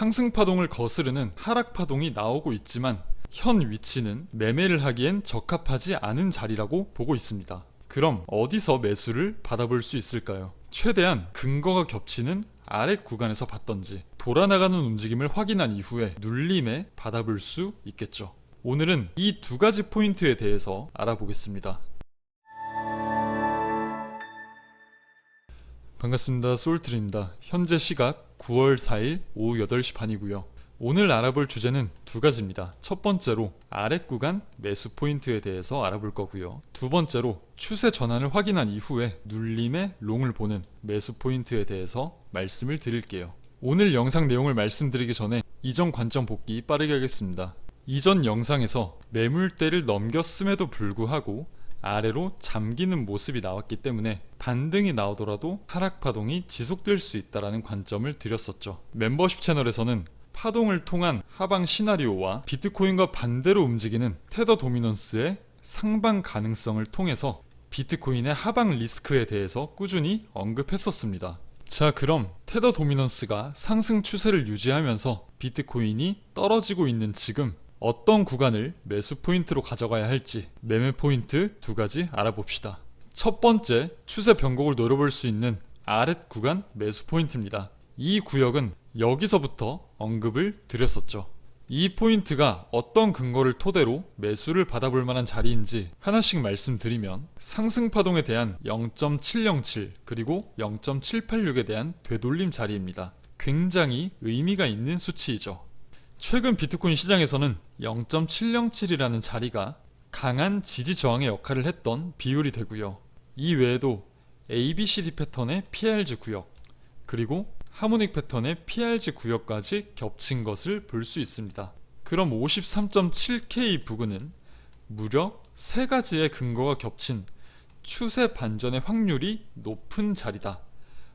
상승파동을 거스르는 하락파동이 나오고 있지만 현 위치는 매매를 하기엔 적합하지 않은 자리라고 보고 있습니다. 그럼 어디서 매수를 받아볼 수 있을까요? 최대한 근거가 겹치는 아랫 구간에서 봤던지 돌아나가는 움직임을 확인한 이후에 눌림에 받아볼 수 있겠죠. 오늘은 이 두 가지 포인트에 대해서 알아보겠습니다. 반갑습니다. 소울트리입니다. 현재 시각 9월 4일 오후 8시 반이고요. 오늘 알아볼 주제는 두 가지입니다. 첫 번째로 아랫 구간 매수 포인트에 대해서 알아볼 거고요. 두 번째로 추세 전환을 확인한 이후에 눌림의 롱을 보는 매수 포인트에 대해서 말씀을 드릴게요. 오늘 영상 내용을 말씀드리기 전에 이전 관점 복귀 빠르게 하겠습니다. 이전 영상에서 매물대를 넘겼음에도 불구하고 아래로 잠기는 모습이 나왔기 때문에 반등이 나오더라도 하락파동이 지속될 수 있다는 관점을 드렸었죠. 멤버십 채널에서는 파동을 통한 하방 시나리오와 비트코인과 반대로 움직이는 테더 도미넌스의 상방 가능성을 통해서 비트코인의 하방 리스크에 대해서 꾸준히 언급했었습니다. 자, 그럼 테더 도미넌스가 상승 추세를 유지하면서 비트코인이 떨어지고 있는 지금 어떤 구간을 매수 포인트로 가져가야 할지 매매 포인트 두 가지 알아봅시다. 첫 번째, 추세 변곡을 노려볼 수 있는 아랫 구간 매수 포인트입니다. 이 구역은 여기서부터 언급을 드렸었죠. 이 포인트가 어떤 근거를 토대로 매수를 받아볼 만한 자리인지 하나씩 말씀드리면 상승파동에 대한 0.707 그리고 0.786에 대한 되돌림 자리입니다. 굉장히 의미가 있는 수치이죠. 최근 비트코인 시장에서는 0.707이라는 자리가 강한 지지 저항의 역할을 했던 비율이 되고요. 이 외에도 ABCD 패턴의 PRG 구역 그리고 하모닉 패턴의 PRG 구역까지 겹친 것을 볼 수 있습니다. 그럼 53.7K 부근은 무려 3가지의 근거가 겹친 추세 반전의 확률이 높은 자리다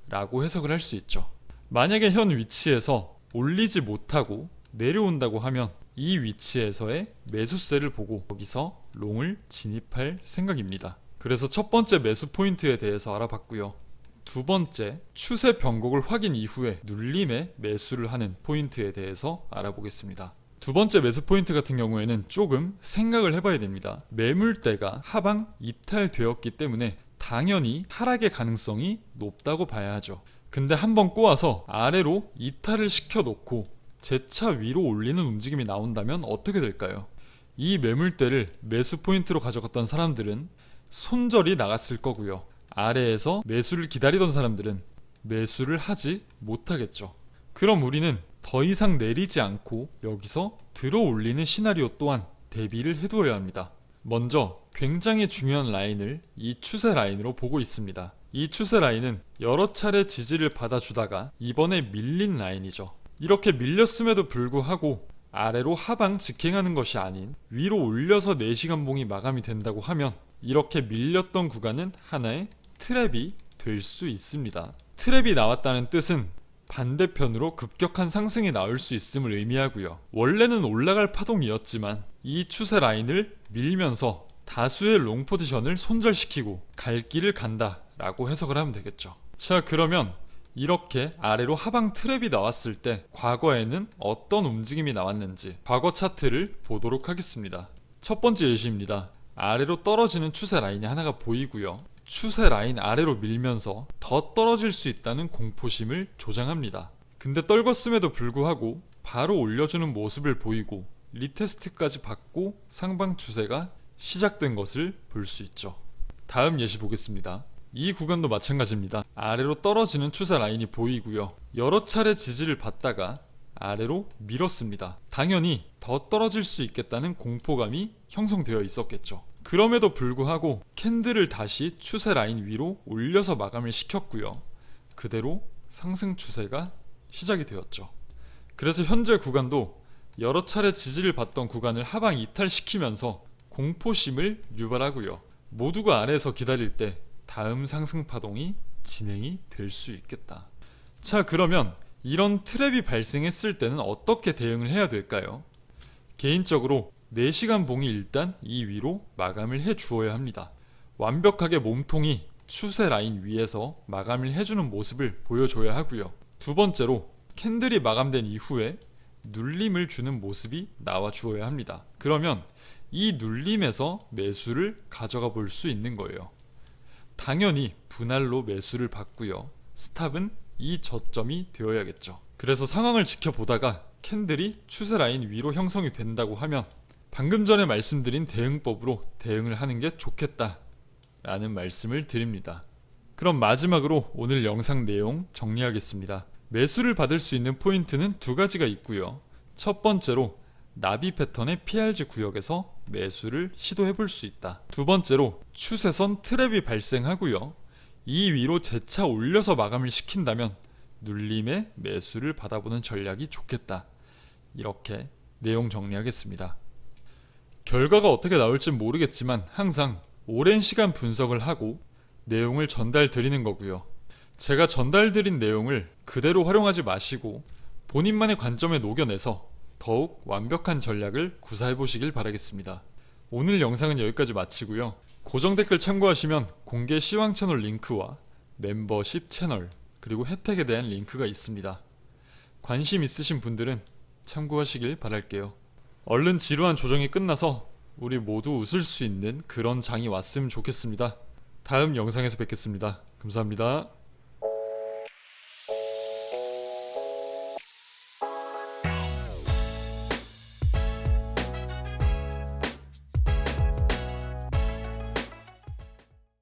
라고 해석을 할 수 있죠. 만약에 현 위치에서 올리지 못하고 내려온다고 하면 이 위치에서의 매수세를 보고 여기서 롱을 진입할 생각입니다. 그래서 첫 번째 매수 포인트에 대해서 알아봤고요. 두 번째, 추세 변곡을 확인 이후에 눌림에 매수를 하는 포인트에 대해서 알아보겠습니다. 두 번째 매수 포인트 같은 경우에는 조금 생각을 해봐야 됩니다. 매물대가 하방 이탈되었기 때문에 당연히 하락의 가능성이 높다고 봐야 하죠. 근데 한번 꼬아서 아래로 이탈을 시켜놓고 재차 위로 올리는 움직임이 나온다면 어떻게 될까요? 이 매물대를 매수 포인트로 가져갔던 사람들은 손절이 나갔을 거고요. 아래에서 매수를 기다리던 사람들은 매수를 하지 못하겠죠. 그럼 우리는 더 이상 내리지 않고 여기서 들어 올리는 시나리오 또한 대비를 해두어야 합니다. 먼저 굉장히 중요한 라인을 이 추세 라인으로 보고 있습니다. 이 추세 라인은 여러 차례 지지를 받아주다가 이번에 밀린 라인이죠. 이렇게 밀렸음에도 불구하고 아래로 하방 직행하는 것이 아닌 위로 올려서 4시간 봉이 마감이 된다고 하면 이렇게 밀렸던 구간은 하나의 트랩이 될 수 있습니다. 트랩이 나왔다는 뜻은 반대편으로 급격한 상승이 나올 수 있음을 의미하고요. 원래는 올라갈 파동이었지만 이 추세 라인을 밀면서 다수의 롱 포지션을 손절시키고 갈 길을 간다 라고 해석을 하면 되겠죠. 자, 그러면 이렇게 아래로 하방 트랩이 나왔을 때 과거에는 어떤 움직임이 나왔는지 과거 차트를 보도록 하겠습니다. 첫 번째 예시입니다. 아래로 떨어지는 추세 라인이 하나가 보이고요. 추세 라인 아래로 밀면서 더 떨어질 수 있다는 공포심을 조장합니다. 근데 떨궜음에도 불구하고 바로 올려주는 모습을 보이고 리테스트까지 받고 상방 추세가 시작된 것을 볼 수 있죠. 다음 예시 보겠습니다. 이 구간도 마찬가지입니다. 아래로 떨어지는 추세 라인이 보이고요. 여러 차례 지지를 받다가 아래로 밀었습니다. 당연히 더 떨어질 수 있겠다는 공포감이 형성되어 있었겠죠. 그럼에도 불구하고 캔들을 다시 추세 라인 위로 올려서 마감을 시켰고요. 그대로 상승 추세가 시작이 되었죠. 그래서 현재 구간도 여러 차례 지지를 받던 구간을 하방 이탈시키면서 공포심을 유발하고요. 모두가 아래에서 기다릴 때 다음 상승 파동이 진행이 될 수 있겠다. 자, 그러면 이런 트랩이 발생했을 때는 어떻게 대응을 해야 될까요? 개인적으로 4시간 봉이 일단 이 위로 마감을 해 주어야 합니다. 완벽하게 몸통이 추세 라인 위에서 마감을 해주는 모습을 보여줘야 하고요. 두 번째로 캔들이 마감된 이후에 눌림을 주는 모습이 나와 주어야 합니다. 그러면 이 눌림에서 매수를 가져가 볼 수 있는 거예요. 당연히 분할로 매수를 받고요. 스탑은 이 저점이 되어야겠죠. 그래서 상황을 지켜보다가 캔들이 추세 라인 위로 형성이 된다고 하면 방금 전에 말씀드린 대응법으로 대응을 하는 게 좋겠다 라는 말씀을 드립니다. 그럼 마지막으로 오늘 영상 내용 정리하겠습니다. 매수를 받을 수 있는 포인트는 두 가지가 있고요. 첫 번째로 나비 패턴의 PRG 구역에서 매수를 시도해 볼 수 있다. 두 번째로 추세선 트랩이 발생하고요. 이 위로 재차 올려서 마감을 시킨다면 눌림의 매수를 받아보는 전략이 좋겠다. 이렇게 내용 정리하겠습니다. 결과가 어떻게 나올지 모르겠지만 항상 오랜 시간 분석을 하고 내용을 전달 드리는 거고요. 제가 전달 드린 내용을 그대로 활용하지 마시고 본인만의 관점에 녹여내서 더욱 완벽한 전략을 구사해 보시길 바라겠습니다. 오늘 영상은 여기까지 마치고요. 고정 댓글 참고하시면 공개 시황 채널 링크와 멤버십 채널 그리고 혜택에 대한 링크가 있습니다. 관심 있으신 분들은 참고하시길 바랄게요. 얼른 지루한 조정이 끝나서 우리 모두 웃을 수 있는 그런 장이 왔으면 좋겠습니다. 다음 영상에서 뵙겠습니다. 감사합니다.